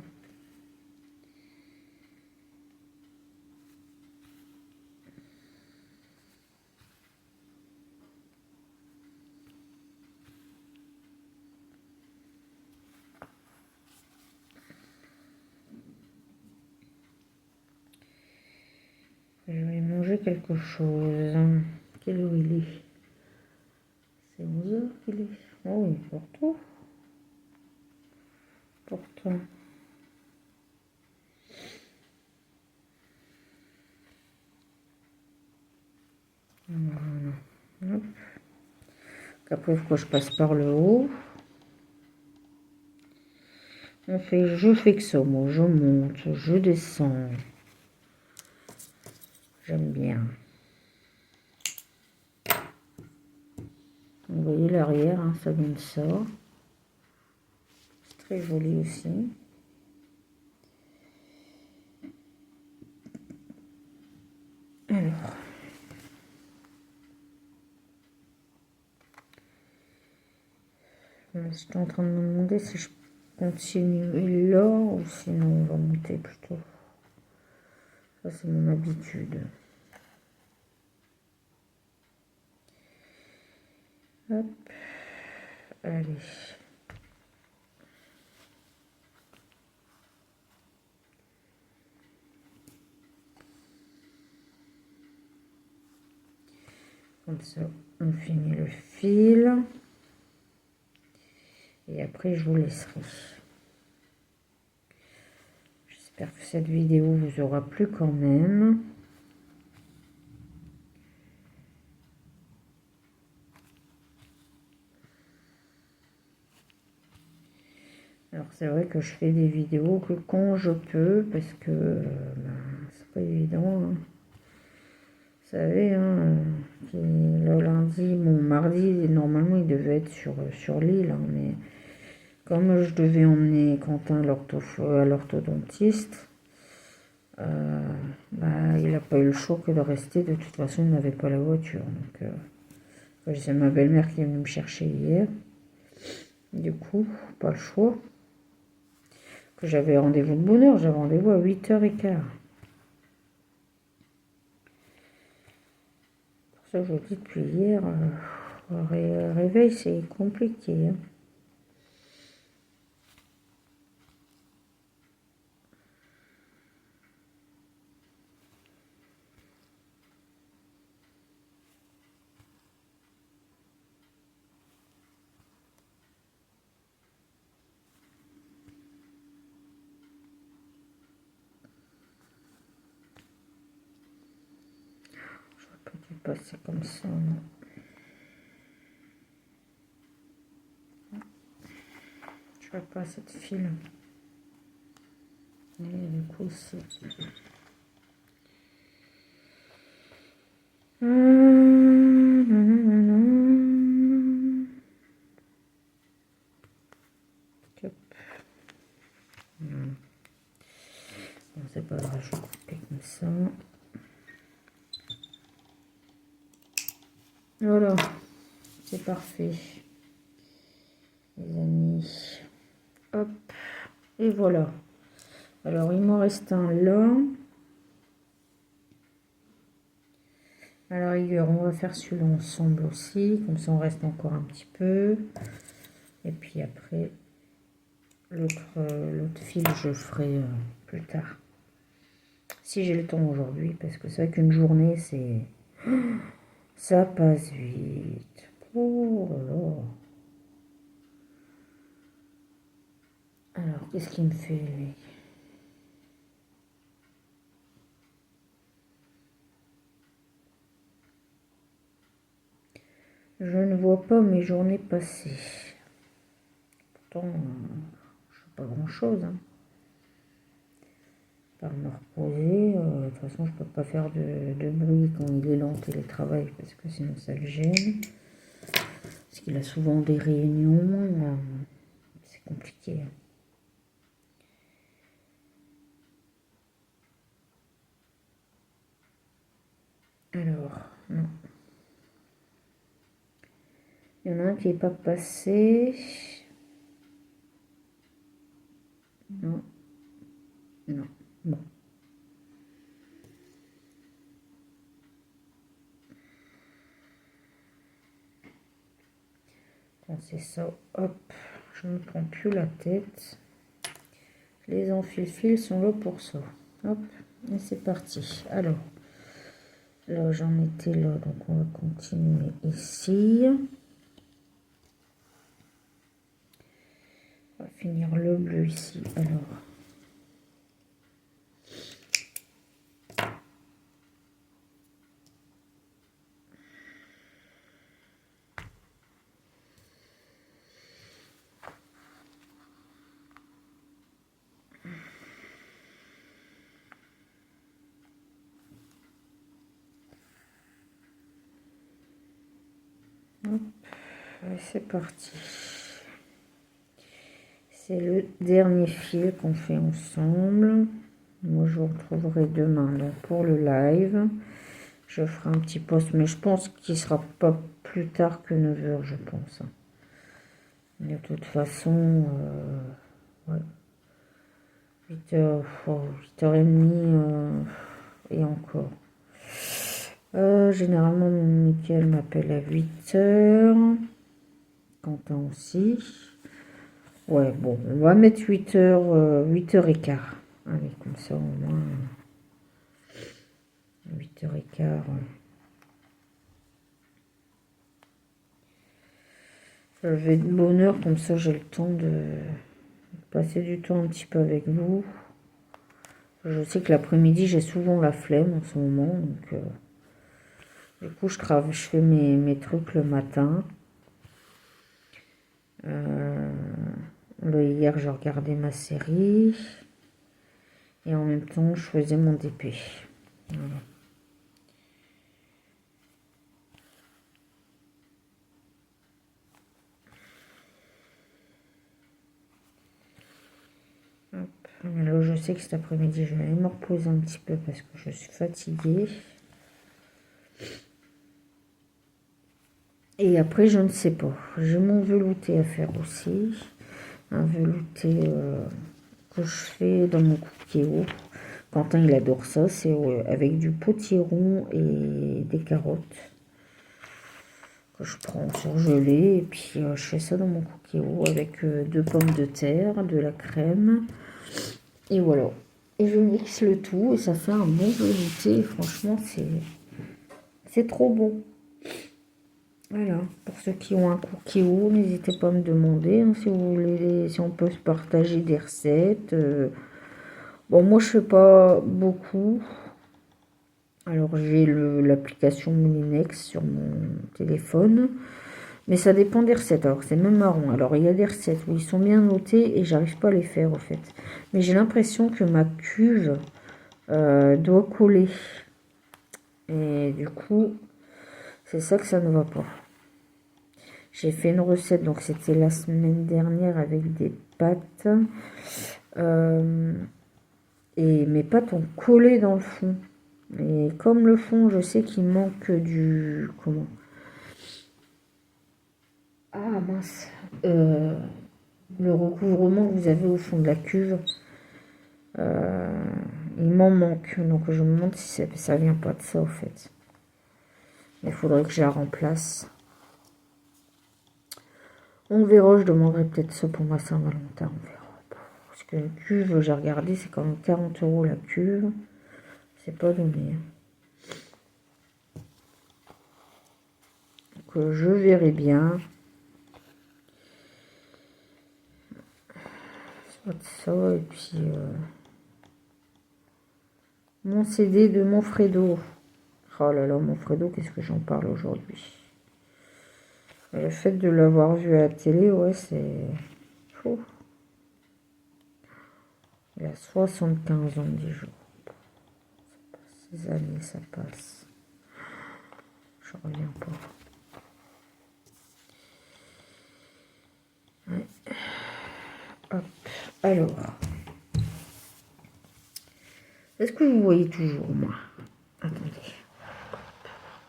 Je vais manger quelque chose. Quelle heure il est? C'est 11 heures qu'il est. Oh oui, pourtant. Pourtant. Voilà. Hop. Après, il faut que je passe par le haut. Je fais que ça, moi. Je monte, je descends. J'aime bien. Vous voyez l'arrière, hein, ça vient de ça. C'est très joli aussi. Alors. J'étais en train de me demander si je continue là ou sinon on va monter plutôt. Ça c'est mon habitude. Hop. Allez. Comme ça, on finit le fil. Et après, je vous laisserai. J'espère que cette vidéo vous aura plu quand même. Alors, c'est vrai que je fais des vidéos que quand je peux, parce que c'est pas évident. Hein. Vous savez, hein, le lundi, mon mardi, normalement, il devait être sur l'île, hein, mais comme je devais emmener Quentin à l'orthodontiste, il n'a pas eu le choix que de rester. De toute façon, il n'avait pas la voiture. Donc, c'est ma belle-mère qui est venue me chercher hier. Du coup, pas le choix. Que j'avais rendez-vous de bonne heure. J'avais rendez-vous à 8h15. Pour ça, je vous dis depuis hier, le réveil, c'est compliqué. Hein. Passer comme ça, non. Je vois pas cette file. Et du coup, c'est... Bon, c'est pas grave, je vais couper comme ça. Voilà, c'est parfait, les amis. Hop, et voilà. Alors, il m'en reste un là. À la rigueur, on va faire celui-là ensemble aussi. Comme ça, on reste encore un petit peu. Et puis après, l'autre fil, je ferai plus tard. Si j'ai le temps aujourd'hui. Parce que c'est vrai qu'une journée, c'est... Ça passe vite. Oh là là. Alors, qu'est-ce qu'il me fait, lui? pas mes journées passées. Pourtant, je fais pas grand-chose. Hein. Par me reposer. De toute façon, je peux pas faire de bruit quand il est lent le télétravail parce que sinon ça le gêne. Parce qu'il a souvent des réunions. C'est compliqué. Alors, non. Il y en a un qui n'est pas passé. Non. Non. Bon. Quand c'est ça, hop, je ne me prends plus la tête. Les enfils sont là pour ça. Hop, et c'est parti. Alors, là j'en étais là, donc on va continuer ici. On va finir le bleu ici. Alors, hop, et c'est parti. C'est le dernier fil qu'on fait ensemble. Moi, je vous retrouverai demain là, pour le live. Je ferai un petit post, mais je pense qu'il sera pas plus tard que 9 h, je pense. De toute façon, ouais. 8 h, 8h30 et encore. Généralement, Mickaël m'appelle à 8 h. Quentin aussi. Ouais, bon, on va mettre 8 h, 8h15. Allez, comme ça, au moins, 8h15. Je vais de bonne heure, comme ça, j'ai le temps de passer du temps un petit peu avec vous. Je sais que l'après-midi, j'ai souvent la flemme en ce moment, donc du coup, je fais mes trucs le matin. Hier, je regardais ma série et en même temps, je faisais mon DP. Voilà. Là, je sais que cet après-midi, je vais aller me reposer un petit peu parce que je suis fatiguée. Et après, je ne sais pas. J'ai mon velouté à faire aussi. Un velouté que je fais dans mon cookéo. Quentin, il adore ça. C'est avec du potiron et des carottes. Que je prends surgelées. Et puis, je fais ça dans mon cookéo avec 2 pommes de terre, de la crème. Et voilà. Et je mixe le tout et ça fait un bon velouté. Franchement, c'est trop bon. Voilà. Pour ceux qui ont un cookéo, n'hésitez pas à me demander hein, si vous voulez, si on peut se partager des recettes. Bon, moi, je fais pas beaucoup. Alors, j'ai l'application Moulinex sur mon téléphone. Mais ça dépend des recettes. Alors, c'est même marrant. Alors, il y a des recettes où ils sont bien notés et j'arrive pas à les faire, au fait. Mais j'ai l'impression que ma cuve doit coller. Et du coup, c'est ça que ça ne va pas. J'ai fait une recette, donc c'était la semaine dernière avec des pâtes. Et mes pâtes ont collé dans le fond. Et comme le fond, je sais qu'il manque du... Comment? Ah mince. Le recouvrement que vous avez au fond de la cuve. Il m'en manque. Donc je me demande si ça vient pas de ça au fait. Il faudrait que je la remplace. On verra, je demanderai peut-être ça pour ma Saint-Valentin, on verra. Parce que la cuve, j'ai regardé, c'est quand même 40 € la cuve. C'est pas donné. Donc je verrai bien. Soit ça, et puis mon CD de Monfredo. Oh là là, Monfredo, qu'est-ce que j'en parle aujourd'hui. Le fait de l'avoir vu à la télé, ouais, c'est fou. Il a 75 ans, 10 jours. Ces années, ça passe. Je reviens pas. Ouais. Hop. Alors. Est-ce que vous voyez toujours, moi? Attendez.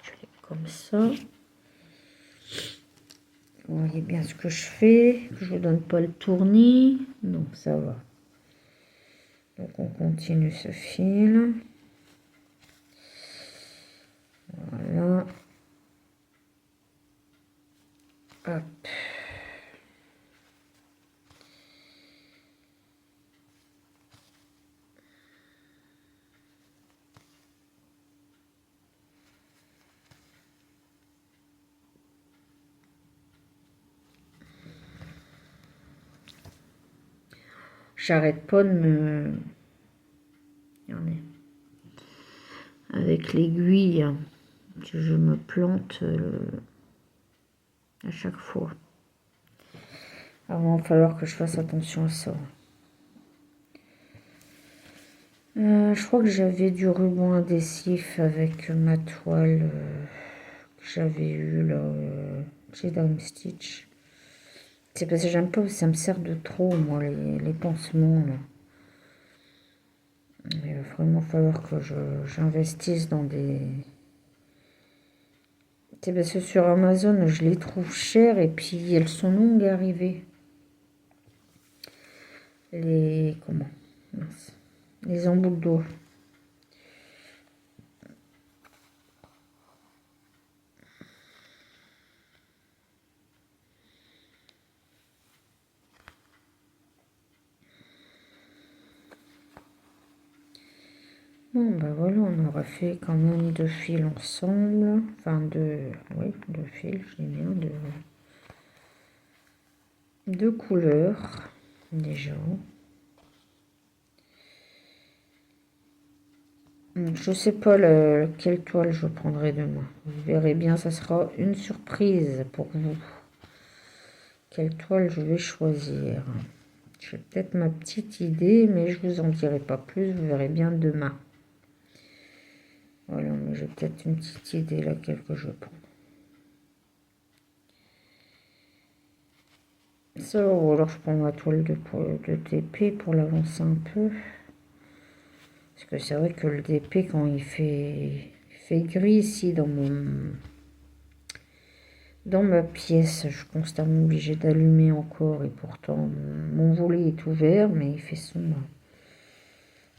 Je l'ai comme ça. Vous voyez bien ce que je fais. Que je ne donne pas le tournis. Donc, ça va. Donc, on continue ce fil. Voilà. Hop. J'arrête pas de me... Regardez. Avec l'aiguille, je me plante à chaque fois. Alors, il va falloir que je fasse attention à ça. Je crois que j'avais du ruban adhésif avec ma toile que j'avais eu là, chez Dime Stitch. C'est parce que j'aime pas, ça me sert de trop, moi, les pansements là. Il va vraiment falloir que j'investisse dans des... C'est parce que sur Amazon, je les trouve chères et puis elles sont longues à arriver. Les... Comment? Mince. Les embouts d'eau. Bon, bah voilà, on aura fait quand même 2 fils ensemble. Enfin, oui, 2 fils, je dis bien, deux couleurs, déjà. Je sais pas quelle toile je prendrai demain. Vous verrez bien, ça sera une surprise pour vous. Quelle toile je vais choisir. J'ai peut-être ma petite idée, mais je vous en dirai pas plus. Vous verrez bien demain. Voilà, mais j'ai peut-être une petite idée laquelle que je prends. Ça, ou alors je prends ma toile de DP pour l'avancer un peu. Parce que c'est vrai que le DP, quand il fait gris ici dans ma pièce, je suis constamment obligée d'allumer encore. Et pourtant, mon volet est ouvert, mais il fait sombre.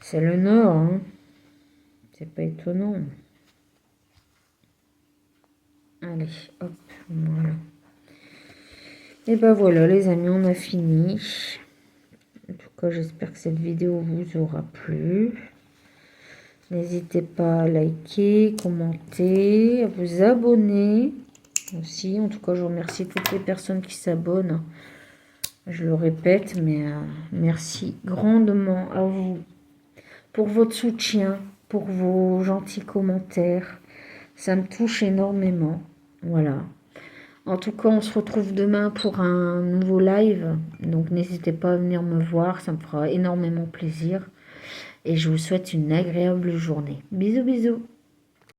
C'est le nord, hein. C'est pas étonnant. Allez, hop, voilà. Et ben voilà les amis, on a fini. En tout cas, j'espère que cette vidéo vous aura plu. N'hésitez pas à liker, commenter, à vous abonner aussi. En tout cas, je remercie toutes les personnes qui s'abonnent. Je le répète, mais merci grandement à vous pour votre soutien, pour vos gentils commentaires. Ça me touche énormément. Voilà. En tout cas, on se retrouve demain pour un nouveau live. Donc, n'hésitez pas à venir me voir. Ça me fera énormément plaisir. Et je vous souhaite une agréable journée. Bisous, bisous.